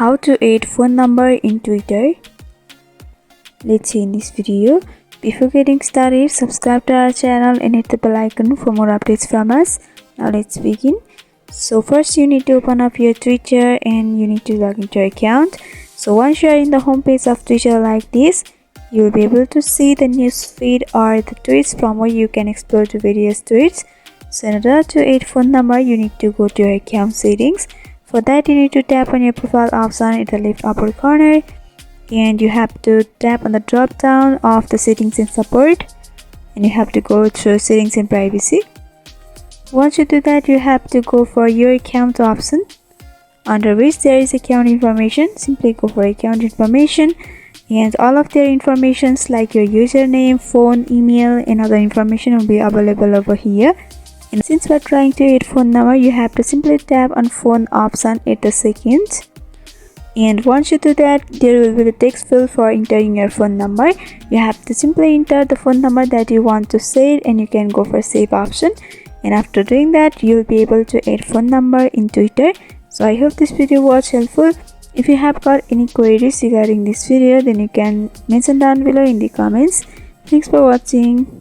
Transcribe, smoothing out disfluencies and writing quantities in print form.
How to add phone number in Twitter. Let's see in this video. Before getting started, subscribe to our channel and hit the bell icon for more updates from us. Now let's begin. So first you need to open up your Twitter and you need to log into your account. So once you are in the home page of Twitter like this, you will be able to see the news feed or the tweets from where you can explore the various tweets. So in order to add phone number, you need to go to your account settings. For that, you need to tap on your profile option in the left upper corner, and you have to tap on the drop down of the settings and support, and you have to go through settings and privacy. Once you do that, you have to go for your account option, under which there is account information. Simply go for account information, and all of their informations like your username, phone, email and other information will be available over here. And since we're trying to add phone number, you have to simply tap on phone option at the second. And once you do that, there will be the text field for entering your phone number. You have to simply enter the phone number that you want to save, and you can go for save option. And after doing that, you'll be able to add phone number in Twitter. So I hope this video was helpful. If you have got any queries regarding this video, then you can mention down below in the comments. Thanks for watching.